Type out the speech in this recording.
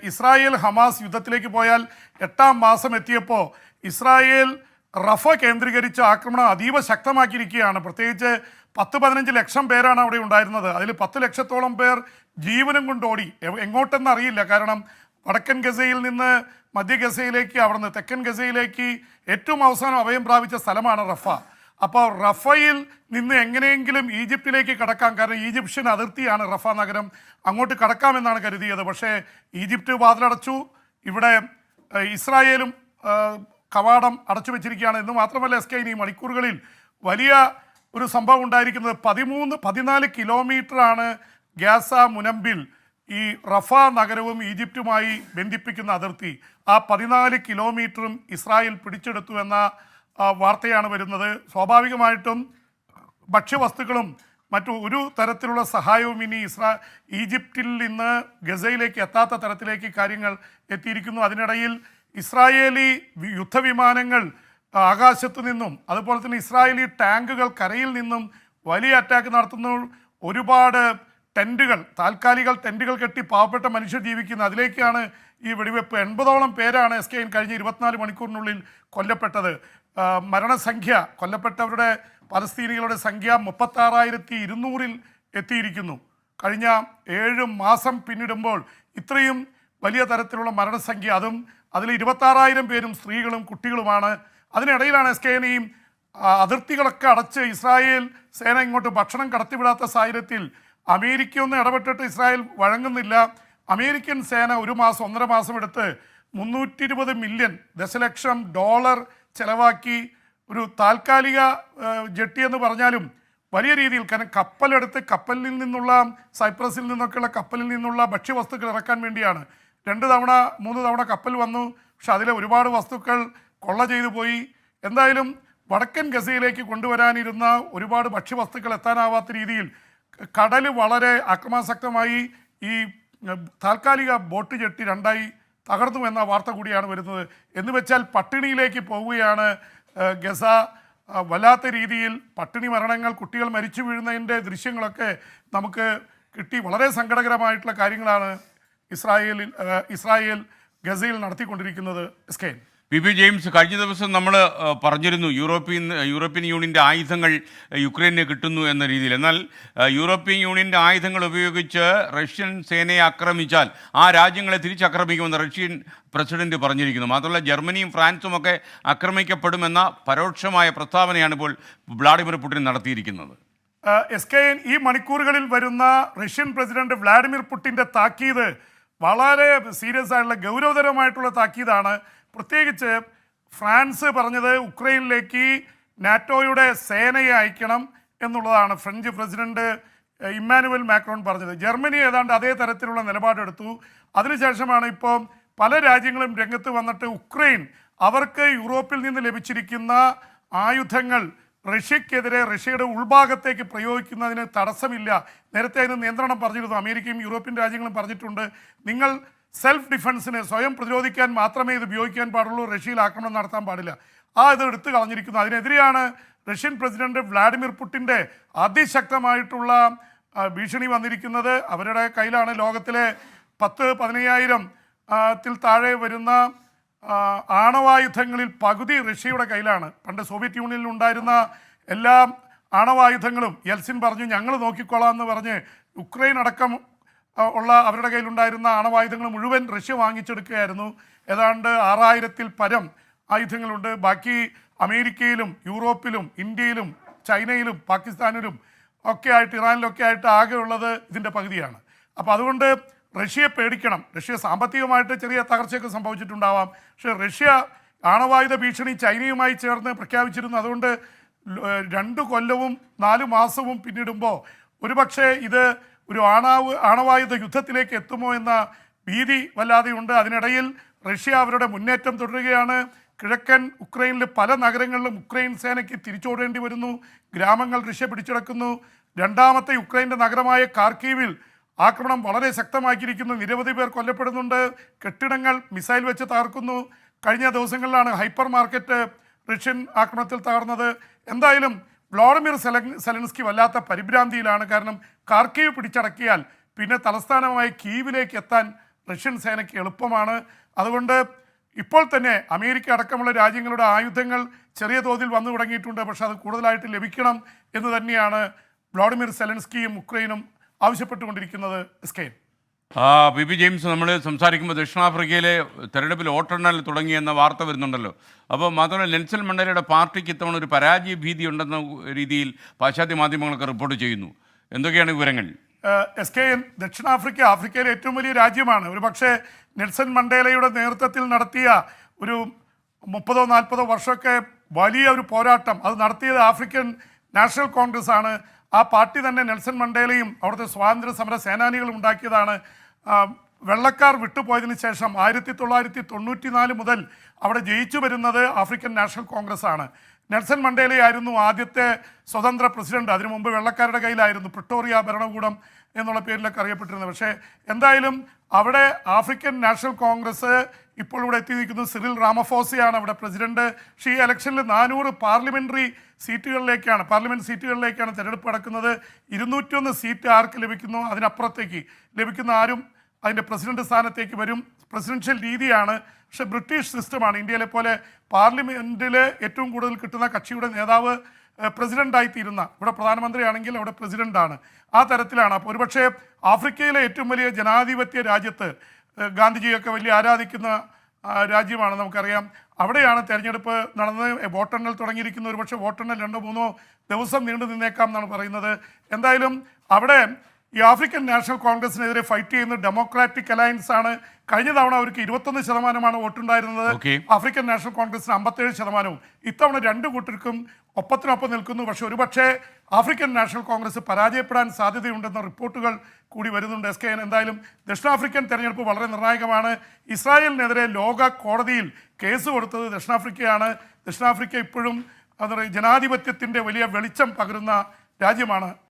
Israel Hamas യുദ്ധത്തിലേക്ക് പോയാൽ 8ാം മാസം എത്തിയപ്പോൾ ഇസ്രായേൽ റഫ കേന്ദ്രീകരിച്ച ആക്രമണം അതീവ ശക്തമാക്കിയിരിക്കുകയാണ്. പ്രത്യേകിച്ച് 10-15 ലക്ഷം പേരാണ് അവിടെ ഉണ്ടായിരുന്നത്. അതിൽ 10 ലക്ഷത്തോളം പേർ ജീവനും കൊണ്ട് ഓടി. എങ്ങോട്ടെന്ന് അറിയില്ല. കാരണം വടക്കൻ ഗസയിൽ നിന്ന് മധ്യ ഗസയിലേക്ക്, അവിടുന്ന് തെക്കൻ ഗസയിലേക്ക് ഏറ്റവും അവസാനം അഭയം പ്രാപിച്ച സ്ഥലമാണ് റഫ. അപ്പോൾ റഫയിൽ നിന്ന് എങ്ങനെയെങ്കിലും ഈജിപ്തിലേക്ക് കടക്കാം. കാരണം ഈജിപ്ഷ്യൻ അതിർത്തിയാണ് റഫ നഗരം. അങ്ങോട്ട് കടക്കാമെന്നാണ് കരുതിയത്. പക്ഷേ ഈജിപ്റ്റ് വാതിലടച്ചു. ഇവിടെ ഇസ്രായേലും കവാടം അടച്ചു വെച്ചിരിക്കുകയാണ്. എന്ന് മാത്രമല്ല ഈ മണിക്കൂറുകളിൽ വലിയ ഒരു സംഭവം ഉണ്ടായിരിക്കുന്നത് 14 കിലോമീറ്ററാണ് ഗാസ മുനമ്പിൽ ഈ റഫ നഗരവും ഈജിപ്തുമായി ബന്ധിപ്പിക്കുന്ന അതിർത്തി. ആ 14 കിലോമീറ്ററും ഇസ്രായേൽ പിടിച്ചെടുത്തു എന്ന വാർത്തയാണ് വരുന്നത്. സ്വാഭാവികമായിട്ടും ഭക്ഷ്യവസ്തുക്കളും മറ്റു ഒരു തരത്തിലുള്ള സഹായവും ഇനി ഈജിപ്തിൽ നിന്ന് ഗസയിലേക്ക് എത്താത്ത തരത്തിലേക്ക് കാര്യങ്ങൾ എത്തിയിരിക്കുന്നു. അതിനിടയിൽ ഇസ്രായേലി യുദ്ധവിമാനങ്ങൾ ആകാശത്തു നിന്നും അതുപോലെ തന്നെ ഇസ്രായേലി ടാങ്കുകൾ കരയിൽ നിന്നും വലിയ അറ്റാക്ക് നടത്തുന്നു. ഒരുപാട് ടെൻറ്റുകൾ, താൽക്കാലിക ടെൻറ്റുകൾ കെട്ടി പാവപ്പെട്ട മനുഷ്യർ ജീവിക്കുന്നു. അതിലേക്കാണ് ഈ വെടിവെപ്പ്. 80ഓളം പേരാണ് കഴിഞ്ഞ 24 മണിക്കൂറിനുള്ളിൽ കൊല്ലപ്പെട്ടത്. മരണസംഖ്യ, കൊല്ലപ്പെട്ടവരുടെ പലസ്തീനികളുടെ സംഖ്യ 36,200-ൽ എത്തിയിരിക്കുന്നു. കഴിഞ്ഞ 7 മാസം പിന്നിടുമ്പോൾ ഇത്രയും വലിയ തരത്തിലുള്ള മരണസംഖ്യ, അതിൽ 26,000 പേരും സ്ത്രീകളും കുട്ടികളുമാണ്. അതിനിടയിലാണ് ഈ അതിർത്തികളൊക്കെ അടച്ച് ഇസ്രായേൽ സേന ഇങ്ങോട്ട് ഭക്ഷണം കടത്തിവിടാത്ത സാഹചര്യത്തിൽ അമേരിക്കയൊന്നും ഇടപെട്ടിട്ട് ഇസ്രായേൽ വഴങ്ങുന്നില്ല. അമേരിക്കൻ സേന 1 മാസം 1.5 മാസം എടുത്ത് $320 മില്യൺ ദശലക്ഷം ചെലവാക്കി ഒരു താൽക്കാലിക ജെട്ടി എന്ന് പറഞ്ഞാലും വലിയ രീതിയിൽ, കാരണം കപ്പലെടുത്ത് കപ്പലിൽ നിന്നുള്ള സൈപ്രസിൽ നിന്നൊക്കെയുള്ള കപ്പലിൽ നിന്നുള്ള ഭക്ഷ്യവസ്തുക്കൾ ഇറക്കാൻ വേണ്ടിയാണ്. 2 തവണ 3 തവണ കപ്പൽ വന്നു. പക്ഷെ അതിലെ ഒരുപാട് വസ്തുക്കൾ കൊള്ള ചെയ്തു പോയി. എന്തായാലും വടക്കൻ ഗസയിലേക്ക് കൊണ്ടുവരാനിരുന്ന ഒരുപാട് ഭക്ഷ്യവസ്തുക്കൾ എത്താനാവാത്ത രീതിയിൽ കടൽ വളരെ അക്രമാസക്തമായി ഈ താൽക്കാലിക ബോട്ട് ജെട്ടി 2ആയി തകർന്നു എന്ന വാർത്ത കൂടിയാണ് വരുന്നത്. എന്ന് വെച്ചാൽ പട്ടിണിയിലേക്ക് പോവുകയാണ് ഗസ. വല്ലാത്ത രീതിയിൽ പട്ടിണി മരണങ്ങൾ, കുട്ടികൾ മരിച്ചു വീഴുന്നതിൻ്റെ ദൃശ്യങ്ങളൊക്കെ നമുക്ക് കിട്ടി. വളരെ സങ്കടകരമായിട്ടുള്ള കാര്യങ്ങളാണ് ഇസ്രായേൽ ഗസയിൽ നടത്തിക്കൊണ്ടിരിക്കുന്നത്. പി ജെയിംസ്, കഴിഞ്ഞ ദിവസം നമ്മൾ പറഞ്ഞിരുന്നു യൂറോപ്യൻ യൂണിയൻ്റെ ആയുധങ്ങൾ യുക്രൈന് കിട്ടുന്നു എന്ന രീതിയിൽ. എന്നാൽ യൂറോപ്യൻ യൂണിയൻ്റെ ആയുധങ്ങൾ ഉപയോഗിച്ച് റഷ്യൻ സേനയെ ആക്രമിച്ചാൽ ആ രാജ്യങ്ങളെ തിരിച്ചാക്രമിക്കുമെന്ന് റഷ്യൻ പ്രസിഡന്റ് പറഞ്ഞിരിക്കുന്നു. മാത്രമല്ല ജർമ്മനിയും ഫ്രാൻസും ഒക്കെ ആക്രമിക്കപ്പെടുമെന്ന പരോക്ഷമായ പ്രസ്താവനയാണ് ഇപ്പോൾ വ്ളാഡിമിർ പുടിൻ നടത്തിയിരിക്കുന്നത്. ഈ മണിക്കൂറുകളിൽ വരുന്ന റഷ്യൻ പ്രസിഡന്റ് വ്ളാഡിമിർ പുടിൻ്റെ താക്കീത് വളരെ സീരിയസ് ആയിട്ടുള്ള ഗൗരവതരമായിട്ടുള്ള താക്കീതാണ്. പ്രത്യേകിച്ച് ഫ്രാൻസ് പറഞ്ഞത് ഉക്രൈനിലേക്ക് നാറ്റോയുടെ സേനയെ അയക്കണം എന്നുള്ളതാണ് ഫ്രഞ്ച് പ്രസിഡന്റ് ഇമ്മാനുവൽ മാക്രോൺ പറഞ്ഞത്. ജർമ്മനി ഏതാണ്ട് അതേ തരത്തിലുള്ള നിലപാടെടുത്തു. അതിനുശേഷമാണ് ഇപ്പോൾ പല രാജ്യങ്ങളും രംഗത്ത് വന്നിട്ട് ഉക്രൈൻ അവർക്ക് യൂറോപ്പിൽ നിന്ന് ലഭിച്ചിരിക്കുന്ന ആയുധങ്ങൾ റഷ്യക്കെതിരെ റഷ്യയുടെ ഉൾഭാഗത്തേക്ക് പ്രയോഗിക്കുന്നതിന് തടസ്സമില്ല. നേരത്തെ അതിന് നിയന്ത്രണം പറഞ്ഞിരുന്നു. അമേരിക്കയും യൂറോപ്യൻ രാജ്യങ്ങളും പറഞ്ഞിട്ടുണ്ട്, നിങ്ങൾ സെൽഫ് ഡിഫൻസിന്, സ്വയം പ്രതിരോധിക്കാൻ മാത്രമേ ഇത് ഉപയോഗിക്കാൻ പാടുള്ളൂ, റഷ്യയിൽ ആക്രമണം നടത്താൻ പാടില്ല. ഇത് എടുത്തു കളഞ്ഞിരിക്കുന്നു. അതിനെതിരെയാണ് റഷ്യൻ പ്രസിഡന്റ് വ്ളാഡിമിർ പുടിൻ്റെ അതിശക്തമായിട്ടുള്ള ഭീഷണി വന്നിരിക്കുന്നത്. അവരുടെ കയ്യിലാണ് ലോകത്തിലെ 10-15,000-ൽ താഴെ വരുന്ന ആണവായുധങ്ങളിൽ പകുതി റഷ്യയുടെ കയ്യിലാണ്. പണ്ട് സോവിയറ്റ് യൂണിയനിൽ ഉണ്ടായിരുന്ന എല്ലാ ആണവായുധങ്ങളും യൽസിൻ പറഞ്ഞു ഞങ്ങൾ നോക്കിക്കൊള്ളാം എന്ന് പറഞ്ഞ് യുക്രൈൻ അടക്കം ഉള്ള അവരുടെ കയ്യിലുണ്ടായിരുന്ന ആണവായുധങ്ങൾ മുഴുവൻ റഷ്യ വാങ്ങിച്ചെടുക്കുകയായിരുന്നു. ഏതാണ്ട് 6,000-ൽ പരം ആയുധങ്ങളുണ്ട്. ബാക്കി അമേരിക്കയിലും യൂറോപ്പിലും ഇന്ത്യയിലും ചൈനയിലും പാകിസ്ഥാനിലും ഒക്കെ ആയിട്ട്, ഇറാനിലൊക്കെ ആയിട്ട് ആകെ ഉള്ളത് ഇതിൻ്റെ പകുതിയാണ്. അപ്പോൾ അതുകൊണ്ട് റഷ്യയെ പേടിക്കണം. റഷ്യ സാമ്പത്തികമായിട്ട് ചെറിയ തകർച്ചയൊക്കെ സംഭവിച്ചിട്ടുണ്ടാവാം. പക്ഷേ റഷ്യ ആണവായുധ ഭീഷണി ചൈനയുമായി ചേർന്ന് പ്രഖ്യാപിച്ചിരുന്നു. അതുകൊണ്ട് 2 കൊല്ലവും 4 മാസവും പിന്നിടുമ്പോൾ ഒരുപക്ഷെ ഇത് ഒരു ആണവായുധ യുദ്ധത്തിലേക്ക് എത്തുമോ എന്ന ഭീതി വല്ലാതെയുണ്ട്. അതിനിടയിൽ റഷ്യ അവരുടെ മുന്നേറ്റം തുടരുകയാണ്. കിഴക്കൻ ഉക്രൈനിലെ പല നഗരങ്ങളിലും ഉക്രൈൻ സേനയ്ക്ക് തിരിച്ചോടേണ്ടി വരുന്നു. ഗ്രാമങ്ങൾ റഷ്യ പിടിച്ചെടുക്കുന്നു. 2ാമത്തെ യുക്രൈൻ്റെ നഗരമായ കാർക്കീവിൽ ആക്രമണം വളരെ ശക്തമാക്കിയിരിക്കുന്നു. നിരവധി പേർ കൊല്ലപ്പെടുന്നുണ്ട്. കെട്ടിടങ്ങൾ മിസൈൽ വെച്ച് തകർക്കുന്നു. കഴിഞ്ഞ ദിവസങ്ങളിലാണ് ഹൈപ്പർ മാർക്കറ്റ് റഷ്യൻ ആക്രമണത്തിൽ തകർന്നത്. എന്തായാലും വ്ളാഡിമിർ സെലൻസ്കി വല്ലാത്ത പരിഭ്രാന്തിയിലാണ്. കാരണം കാർക്കീവ് പിടിച്ചടക്കിയാൽ പിന്നെ തലസ്ഥാനമായ കീവിലേക്ക് എത്താൻ റഷ്യൻ സേനയ്ക്ക് എളുപ്പമാണ്. അതുകൊണ്ട് ഇപ്പോൾ തന്നെ അമേരിക്ക അടക്കമുള്ള രാജ്യങ്ങളുടെ ആയുധങ്ങൾ ചെറിയ തോതിൽ വന്നു തുടങ്ങിയിട്ടുണ്ട്. പക്ഷെ അത് കൂടുതലായിട്ട് ലഭിക്കണം എന്ന് തന്നെയാണ് വ്ളാഡിമിർ സെലൻസ്കിയും ഉക്രൈനും ആവശ്യപ്പെട്ടുകൊണ്ടിരിക്കുന്നത്. എസ്കെൻ പി പി ജെയിംസ്, നമ്മൾ സംസാരിക്കുമ്പോൾ ദക്ഷിണാഫ്രിക്കയിലെ തെരഞ്ഞെടുപ്പിൽ വോട്ടെണ്ണൽ തുടങ്ങിയെന്ന വാർത്ത വരുന്നുണ്ടല്ലോ. അപ്പോൾ മാത്രമല്ല, നെൽസൺ മണ്ടേലയുടെ പാർട്ടിക്ക് ഇത്തവണ ഒരു പരാജയ ഭീതി ഉണ്ടെന്ന രീതിയിൽ പാശ്ചാത്യ മാധ്യമങ്ങളൊക്കെ റിപ്പോർട്ട് ചെയ്യുന്നു. എന്തൊക്കെയാണ് വിവരങ്ങൾ? എസ്കെൻ, ദക്ഷിണാഫ്രിക്ക ആഫ്രിക്കയിലെ ഏറ്റവും വലിയ രാജ്യമാണ്. ഒരു പക്ഷേ നെൽസൺ മണ്ടേലയുടെ നേതൃത്വത്തിൽ നടത്തിയ ഒരു 30-40 വർഷമൊക്കെ വലിയ ഒരു പോരാട്ടം അത് നടത്തിയത് ആഫ്രിക്കൻ നാഷണൽ കോൺഗ്രസ് ആണ്. ആ പാർട്ടി തന്നെ നെൽസൺ മണ്ടേലയും അവിടുത്തെ സ്വാതന്ത്ര്യ സമര സേനാനികളും ഉണ്ടാക്കിയതാണ്. വെള്ളക്കാർ വിട്ടുപോയതിനു ശേഷം 1994 മുതൽ അവിടെ ജയിച്ചു വരുന്നത് ആഫ്രിക്കൻ നാഷണൽ കോൺഗ്രസ് ആണ്. നെൽസൺ മണ്ടേലയായിരുന്നു ആദ്യത്തെ സ്വതന്ത്ര പ്രസിഡന്റ്. അതിനു മുമ്പ് വെള്ളക്കാരുടെ കയ്യിലായിരുന്നു പ്രിട്ടോറിയ ഭരണകൂടം എന്നുള്ള പേരിലൊക്കെ അറിയപ്പെട്ടിരുന്നത്. പക്ഷേ എന്തായാലും അവിടെ ആഫ്രിക്കൻ നാഷണൽ കോൺഗ്രസ് ഇപ്പോൾ ഇവിടെ എത്തി നിൽക്കുന്നത് സിറിൽ റാമഫോസയാണ് അവിടെ പ്രസിഡന്റ്. പക്ഷേ ഈ ഇലക്ഷനിൽ 400 പാർലമെന്റ് സീറ്റുകളിലേക്കാണ് തിരഞ്ഞെടുപ്പ് നടക്കുന്നത്. 201 സീറ്റ് ആർക്ക് ലഭിക്കുന്നു അതിനപ്പുറത്തേക്ക് ലഭിക്കുന്ന ആരും അതിൻ്റെ പ്രസിഡന്റ് സ്ഥാനത്തേക്ക് വരും. പ്രസിഡൻഷ്യൽ രീതിയാണ്. പക്ഷെ ബ്രിട്ടീഷ് സിസ്റ്റമാണ്. ഇന്ത്യയിലെ പോലെ പാർലമെൻറ്റിൽ ഏറ്റവും കൂടുതൽ കിട്ടുന്ന കക്ഷിയുടെ നേതാവ് പ്രസിഡൻ്റായി തീരുന്ന, ഇവിടെ പ്രധാനമന്ത്രിയാണെങ്കിൽ അവിടെ പ്രസിഡൻ്റാണ്. ആ തരത്തിലാണ്. അപ്പോൾ ഒരുപക്ഷെ ആഫ്രിക്കയിലെ ഏറ്റവും വലിയ ജനാധിപത്യ രാജ്യത്ത് ഗാന്ധിജിയൊക്കെ വലിയ ആരാധിക്കുന്ന രാജ്യമാണ്, നമുക്കറിയാം. അവിടെയാണ് തെരഞ്ഞെടുപ്പ് നടന്നത്. വോട്ടെണ്ണൽ തുടങ്ങിയിരിക്കുന്ന, ഒരുപക്ഷെ വോട്ടെണ്ണൽ 2-3 ദിവസം നീണ്ടു നിന്നേക്കാം എന്നാണ് പറയുന്നത്. എന്തായാലും അവിടെ ഈ ആഫ്രിക്കൻ നാഷണൽ കോൺഗ്രസിനെതിരെ ഫൈറ്റ് ചെയ്യുന്ന ഡെമോക്രാറ്റിക് അലയൻസ് ആണ്. കഴിഞ്ഞ തവണ അവർക്ക് 21% വോട്ടുണ്ടായിരുന്നത്. ആഫ്രിക്കൻ നാഷണൽ കോൺഗ്രസിന് 57%. ഇത്തവണ രണ്ടു കൂട്ടർക്കും ഒപ്പത്തിനൊപ്പം നിൽക്കുന്നു. പക്ഷെ ഒരുപക്ഷെ ആഫ്രിക്കൻ നാഷണൽ കോൺഗ്രസ് പരാജയപ്പെടാൻ സാധ്യതയുണ്ടെന്ന റിപ്പോർട്ടുകൾ കൂടി വരുന്നുണ്ട്. എസ്കെൻ, എന്തായാലും ദക്ഷിണാഫ്രിക്കൻ തെരഞ്ഞെടുപ്പ് വളരെ നിർണായകമാണ്. ഇസ്രായേലിനെതിരെ ലോക കോടതിയിൽ കേസ് കൊടുത്തത് ദക്ഷിണാഫ്രിക്കയാണ്. ദക്ഷിണാഫ്രിക്ക ഇപ്പോഴും ജനാധിപത്യത്തിൻ്റെ വലിയ വെളിച്ചം പകരുന്ന രാജ്യമാണ്.